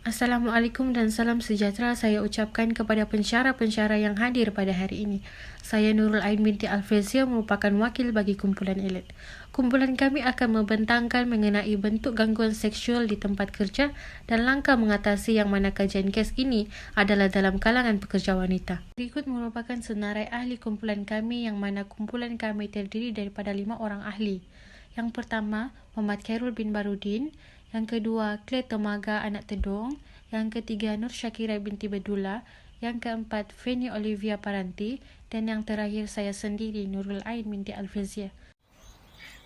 Assalamualaikum dan salam sejahtera saya ucapkan kepada pensyarah-pensyarah yang hadir pada hari ini. Saya Nurul Ain binti Alfezia merupakan wakil bagi kumpulan elit. Kumpulan kami akan membentangkan mengenai bentuk gangguan seksual di tempat kerja dan langkah mengatasi yang mana kajian kes ini adalah dalam kalangan pekerja wanita. Berikut merupakan senarai ahli kumpulan kami yang mana kumpulan kami terdiri daripada 5 orang ahli. Yang pertama, Muhammad Khairul bin Barudin. Yang kedua, Claire Tomaga anak Tedong. Yang ketiga, Nur Syakira binti Bedula. Yang keempat, Feni Olivia Paranti. Dan yang terakhir, saya sendiri, Nurul Ain binti Alfezia.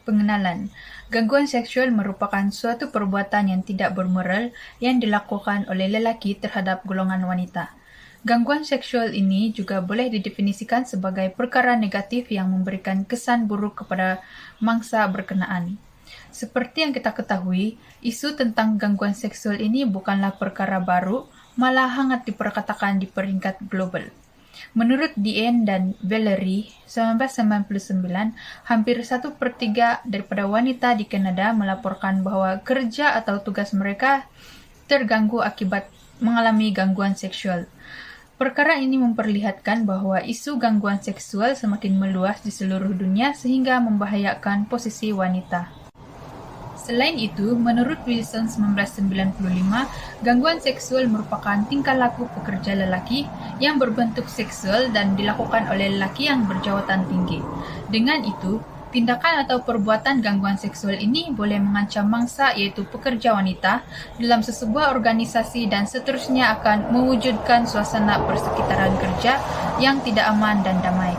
Pengenalan. Gangguan seksual merupakan suatu perbuatan yang tidak bermoral yang dilakukan oleh lelaki terhadap golongan wanita. Gangguan seksual ini juga boleh didefinisikan sebagai perkara negatif yang memberikan kesan buruk kepada mangsa berkenaan. Seperti yang kita ketahui, isu tentang gangguan seksual ini bukanlah perkara baru, malah hangat diperkatakan di peringkat global. Menurut Diane dan Valerie, 1999, hampir 1/3 daripada wanita di Kanada melaporkan bahwa kerja atau tugas mereka terganggu akibat mengalami gangguan seksual. Perkara ini memperlihatkan bahwa isu gangguan seksual semakin meluas di seluruh dunia sehingga membahayakan posisi wanita. Selain itu, menurut Wilson 1995, gangguan seksual merupakan tingkah laku pekerja lelaki yang berbentuk seksual dan dilakukan oleh lelaki yang berjawatan tinggi. Dengan itu, tindakan atau perbuatan gangguan seksual ini boleh mengancam mangsa iaitu pekerja wanita dalam sesebuah organisasi dan seterusnya akan mewujudkan suasana persekitaran kerja yang tidak aman dan damai.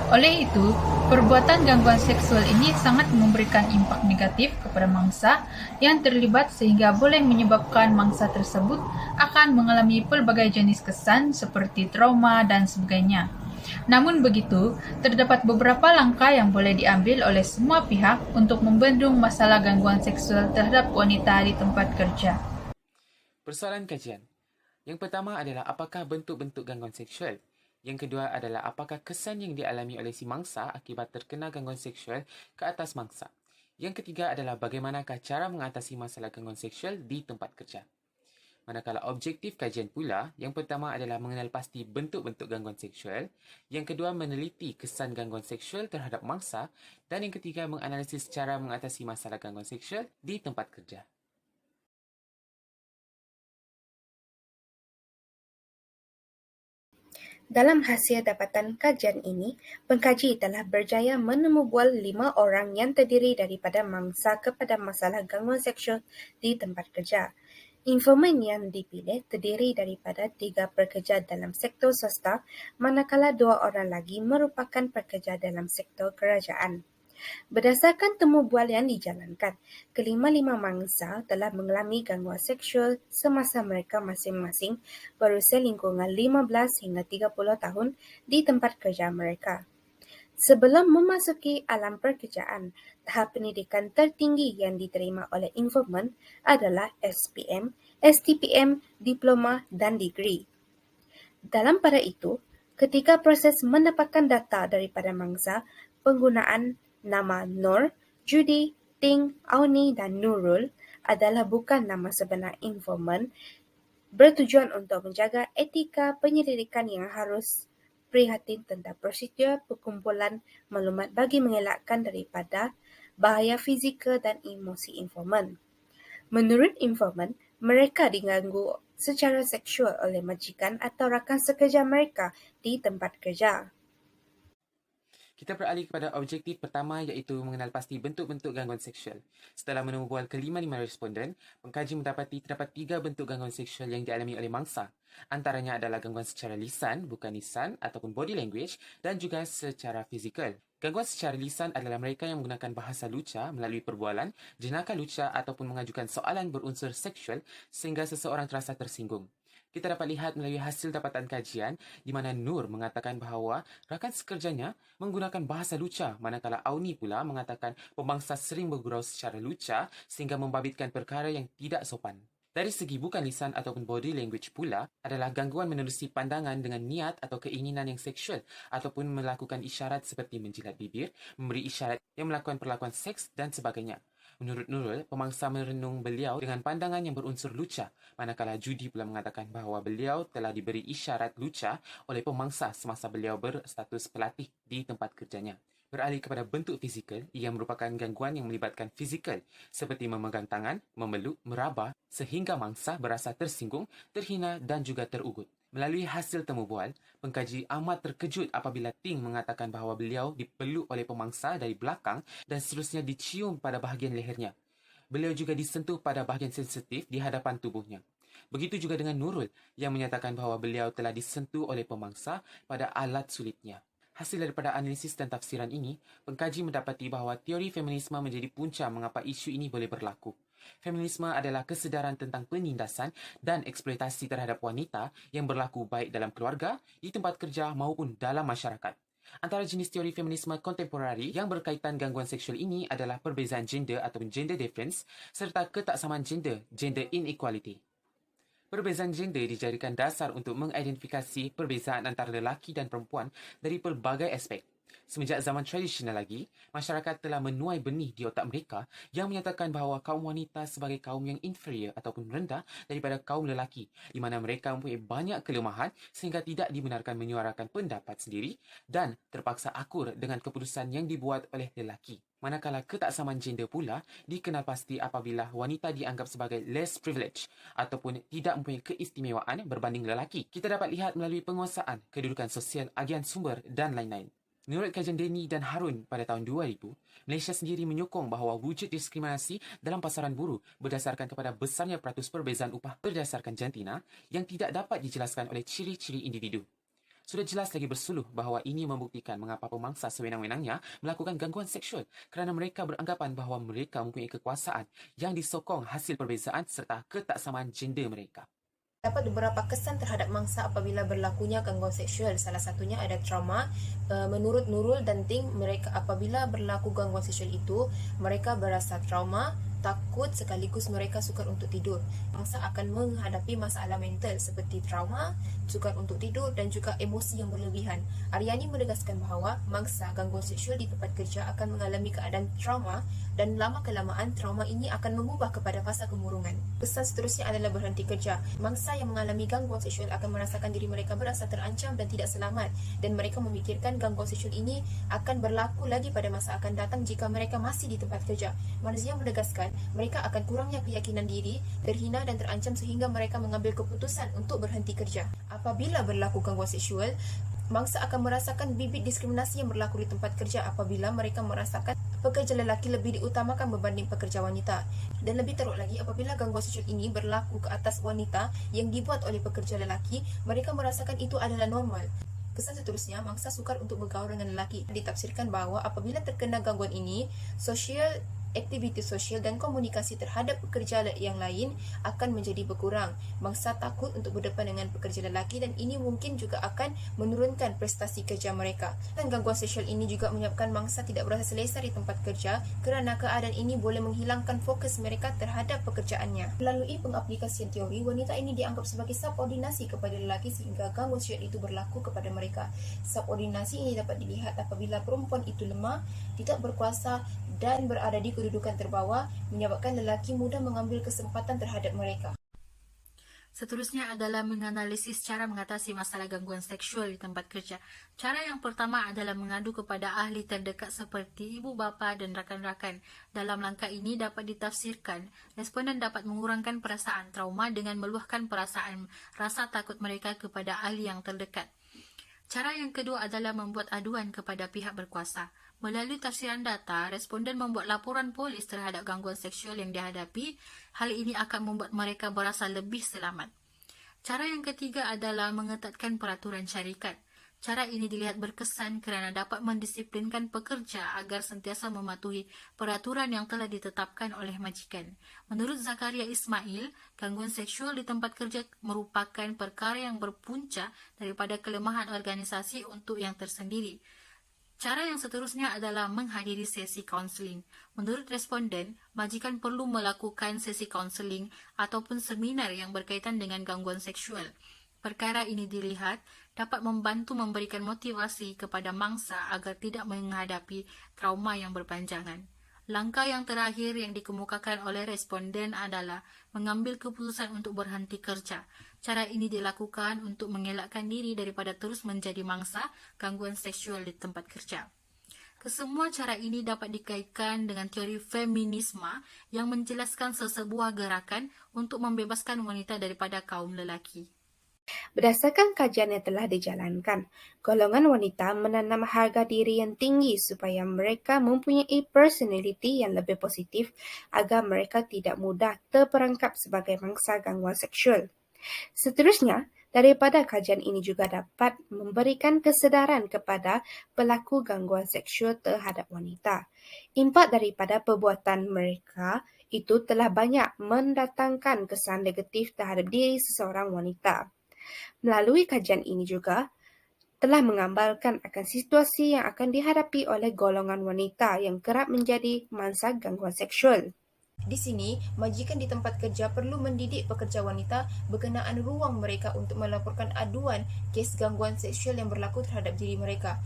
Oleh itu, perbuatan gangguan seksual ini sangat memberikan impak negatif kepada mangsa yang terlibat sehingga boleh menyebabkan mangsa tersebut akan mengalami pelbagai jenis kesan seperti trauma dan sebagainya. Namun begitu, terdapat beberapa langkah yang boleh diambil oleh semua pihak untuk membendung masalah gangguan seksual terhadap wanita di tempat kerja. Persoalan kajian. Yang pertama adalah apakah bentuk-bentuk gangguan seksual. Yang kedua adalah apakah kesan yang dialami oleh si mangsa akibat terkena gangguan seksual ke atas mangsa. Yang ketiga adalah bagaimanakah cara mengatasi masalah gangguan seksual di tempat kerja. Manakala objektif kajian pula, yang pertama adalah mengenal pasti bentuk-bentuk gangguan seksual, yang kedua meneliti kesan gangguan seksual terhadap mangsa, dan yang ketiga menganalisis cara mengatasi masalah gangguan seksual di tempat kerja. Dalam hasil dapatan kajian ini, pengkaji telah berjaya menemubual 5 orang yang terdiri daripada mangsa kepada masalah gangguan seksual di tempat kerja. Informan yang dipilih terdiri daripada 3 pekerja dalam sektor swasta, manakala 2 orang lagi merupakan pekerja dalam sektor kerajaan. Berdasarkan temu bual yang dijalankan, kelima-lima mangsa telah mengalami gangguan seksual semasa mereka masing-masing berusia lingkungan 15 hingga 30 tahun di tempat kerja mereka. Sebelum memasuki alam pekerjaan, tahap pendidikan tertinggi yang diterima oleh informan adalah SPM, STPM, diploma dan degree. Dalam pada itu, ketika proses mendapatkan data daripada mangsa, penggunaan nama Nur, Judy, Ting, Auni dan Nurul adalah bukan nama sebenar informan, bertujuan untuk menjaga etika penyelidikan yang harus prihatin tentang prosedur perkumpulan maklumat bagi mengelakkan daripada bahaya fizikal dan emosi informan. Menurut informan, mereka diganggu secara seksual oleh majikan atau rakan sekerja mereka di tempat kerja. Kita beralih kepada objektif pertama iaitu mengenal pasti bentuk-bentuk gangguan seksual. Setelah menemubual kelima-lima responden, pengkaji mendapati terdapat 3 bentuk gangguan seksual yang dialami oleh mangsa. Antaranya adalah gangguan secara lisan, bukan lisan ataupun body language dan juga secara fizikal. Gangguan secara lisan adalah mereka yang menggunakan bahasa luca melalui perbualan, jenaka luca ataupun mengajukan soalan berunsur seksual sehingga seseorang terasa tersinggung. Kita dapat lihat melalui hasil dapatan kajian di mana Nur mengatakan bahawa rakan sekerjanya menggunakan bahasa luca, manakala Auni pula mengatakan pembangsa sering bergurau secara luca sehingga membabitkan perkara yang tidak sopan. Dari segi bukan lisan ataupun body language pula adalah gangguan menerusi pandangan dengan niat atau keinginan yang seksual ataupun melakukan isyarat seperti menjilat bibir, memberi isyarat yang melakukan perlakuan seks dan sebagainya. Menurut Nurul, pemangsa merenung beliau dengan pandangan yang berunsur lucah, manakala Judy pula mengatakan bahawa beliau telah diberi isyarat lucah oleh pemangsa semasa beliau berstatus pelatih di tempat kerjanya. Beralih kepada bentuk fizikal, ia merupakan gangguan yang melibatkan fizikal seperti memegang tangan, memeluk, meraba sehingga mangsa berasa tersinggung, terhina dan juga terugut. Melalui hasil temu bual, pengkaji amat terkejut apabila Ting mengatakan bahawa beliau dipeluk oleh pemangsa dari belakang dan seterusnya dicium pada bahagian lehernya. Beliau juga disentuh pada bahagian sensitif di hadapan tubuhnya. Begitu juga dengan Nurul yang menyatakan bahawa beliau telah disentuh oleh pemangsa pada alat sulitnya. Hasil daripada analisis dan tafsiran ini, pengkaji mendapati bahawa teori feminisme menjadi punca mengapa isu ini boleh berlaku. Feminisme adalah kesedaran tentang penindasan dan eksploitasi terhadap wanita yang berlaku baik dalam keluarga, di tempat kerja maupun dalam masyarakat. Antara jenis teori feminisme kontemporari yang berkaitan gangguan seksual ini adalah perbezaan gender atau gender difference serta ketaksamaan gender, gender inequality. Perbezaan gender dijadikan dasar untuk mengidentifikasi perbezaan antara lelaki dan perempuan dari pelbagai aspek. Semenjak zaman tradisional lagi, masyarakat telah menuai benih di otak mereka yang menyatakan bahawa kaum wanita sebagai kaum yang inferior ataupun rendah daripada kaum lelaki, di mana mereka mempunyai banyak kelemahan sehingga tidak dibenarkan menyuarakan pendapat sendiri dan terpaksa akur dengan keputusan yang dibuat oleh lelaki. Manakala ketaksamaan gender pula dikenal pasti apabila wanita dianggap sebagai less privileged ataupun tidak mempunyai keistimewaan berbanding lelaki. Kita dapat lihat melalui penguasaan, kedudukan sosial, agian sumber dan lain-lain. Menurut kajian Denny dan Harun pada tahun 2000, Malaysia sendiri menyokong bahawa wujud diskriminasi dalam pasaran buruh berdasarkan kepada besarnya peratus perbezaan upah berdasarkan jantina yang tidak dapat dijelaskan oleh ciri-ciri individu. Sudah jelas lagi bersuluh bahawa ini membuktikan mengapa pemangsa sewenang-wenangnya melakukan gangguan seksual kerana mereka beranggapan bahawa mereka mempunyai kekuasaan yang disokong hasil perbezaan serta ketaksamaan gender mereka. Dapat beberapa kesan terhadap mangsa apabila berlakunya gangguan seksual. Salah satunya ada trauma. Menurut Nurul dan Ting, mereka apabila berlaku gangguan seksual itu, mereka berasa trauma, takut sekaligus mereka sukar untuk tidur. Mangsa akan menghadapi masalah mental seperti trauma, sukar untuk tidur dan juga emosi yang berlebihan. Aryani menegaskan bahawa mangsa gangguan seksual di tempat kerja akan mengalami keadaan trauma dan lama-kelamaan trauma ini akan mengubah kepada fasa kemurungan. Pesan seterusnya adalah berhenti kerja. Mangsa yang mengalami gangguan seksual akan merasakan diri mereka berasa terancam dan tidak selamat dan mereka memikirkan gangguan seksual ini akan berlaku lagi pada masa akan datang jika mereka masih di tempat kerja. Marzia menegaskan mereka akan kurangnya keyakinan diri, terhina dan terancam sehingga mereka mengambil keputusan untuk berhenti kerja. Apabila berlaku gangguan seksual, mangsa akan merasakan bibit diskriminasi yang berlaku di tempat kerja apabila mereka merasakan pekerja lelaki lebih diutamakan berbanding pekerja wanita. Dan lebih teruk lagi, apabila gangguan seksual ini berlaku ke atas wanita yang dibuat oleh pekerja lelaki, mereka merasakan itu adalah normal. Kesan seterusnya, mangsa sukar untuk bergaul dengan lelaki. Ditafsirkan bahawa apabila terkena gangguan ini, aktiviti sosial dan komunikasi terhadap pekerja yang lain akan menjadi berkurang. Mangsa takut untuk berdepan dengan pekerja lelaki dan ini mungkin juga akan menurunkan prestasi kerja mereka. Dan gangguan seksual ini juga menyebabkan mangsa tidak berasa selesa di tempat kerja kerana keadaan ini boleh menghilangkan fokus mereka terhadap pekerjaannya. Melalui pengaplikasian teori, wanita ini dianggap sebagai subordinasi kepada lelaki sehingga gangguan seksual itu berlaku kepada mereka. Subordinasi ini dapat dilihat apabila perempuan itu lemah, tidak berkuasa dan berada di kedudukan terbawah, menyebabkan lelaki mudah mengambil kesempatan terhadap mereka. Seterusnya adalah menganalisis cara mengatasi masalah gangguan seksual di tempat kerja. Cara yang pertama adalah mengadu kepada ahli terdekat seperti ibu bapa dan rakan-rakan. Dalam langkah ini dapat ditafsirkan, responden dapat mengurangkan perasaan trauma dengan meluahkan perasaan rasa takut mereka kepada ahli yang terdekat. Cara yang kedua adalah membuat aduan kepada pihak berkuasa. Melalui tafsiran data, responden membuat laporan polis terhadap gangguan seksual yang dihadapi. Hal ini akan membuat mereka berasa lebih selamat. Cara yang ketiga adalah mengetatkan peraturan syarikat. Cara ini dilihat berkesan kerana dapat mendisiplinkan pekerja agar sentiasa mematuhi peraturan yang telah ditetapkan oleh majikan. Menurut Zakaria Ismail, gangguan seksual di tempat kerja merupakan perkara yang berpunca daripada kelemahan organisasi untuk yang tersendiri. Cara yang seterusnya adalah menghadiri sesi kaunseling. Menurut responden, majikan perlu melakukan sesi kaunseling ataupun seminar yang berkaitan dengan gangguan seksual. Perkara ini dilihat dapat membantu memberikan motivasi kepada mangsa agar tidak menghadapi trauma yang berpanjangan. Langkah yang terakhir yang dikemukakan oleh responden adalah mengambil keputusan untuk berhenti kerja. Cara ini dilakukan untuk mengelakkan diri daripada terus menjadi mangsa gangguan seksual di tempat kerja. Kesemua cara ini dapat dikaitkan dengan teori feminisme yang menjelaskan sesebuah gerakan untuk membebaskan wanita daripada kaum lelaki. Berdasarkan kajian yang telah dijalankan, golongan wanita menanam harga diri yang tinggi supaya mereka mempunyai personaliti yang lebih positif agar mereka tidak mudah terperangkap sebagai mangsa gangguan seksual. Seterusnya, daripada kajian ini juga dapat memberikan kesedaran kepada pelaku gangguan seksual terhadap wanita. Impak daripada perbuatan mereka itu telah banyak mendatangkan kesan negatif terhadap diri seseorang wanita. Melalui kajian ini juga telah menggambarkan akan situasi yang akan dihadapi oleh golongan wanita yang kerap menjadi mangsa gangguan seksual. Di sini, majikan di tempat kerja perlu mendidik pekerja wanita berkenaan ruang mereka untuk melaporkan aduan kes gangguan seksual yang berlaku terhadap diri mereka.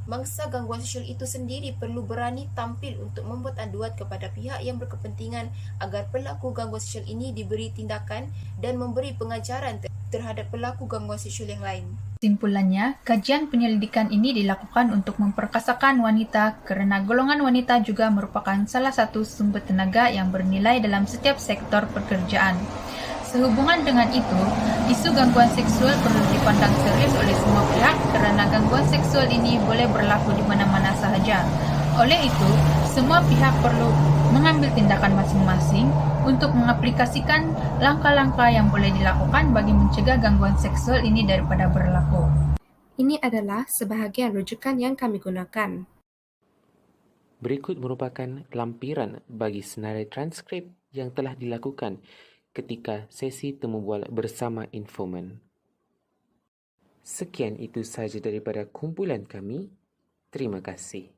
Mangsa gangguan seksual itu sendiri perlu berani tampil untuk membuat aduan kepada pihak yang berkepentingan agar pelaku gangguan seksual ini diberi tindakan dan memberi pengajaran terhadap pelaku gangguan seksual yang lain. Kesimpulannya, kajian penyelidikan ini dilakukan untuk memperkasakan wanita kerana golongan wanita juga merupakan salah satu sumber tenaga yang bernilai dalam setiap sektor pekerjaan. Sehubungan dengan itu, isu gangguan seksual perlu dipandang serius oleh semua pihak kerana gangguan seksual ini boleh berlaku di mana-mana sahaja. Oleh itu, semua pihak perlu mengambil tindakan masing-masing untuk mengaplikasikan langkah-langkah yang boleh dilakukan bagi mencegah gangguan seksual ini daripada berlaku. Ini adalah sebahagian rujukan yang kami gunakan. Berikut merupakan lampiran bagi senarai transkrip yang telah dilakukan ketika sesi temu bual bersama informan. Sekian itu sahaja daripada kumpulan kami. Terima kasih.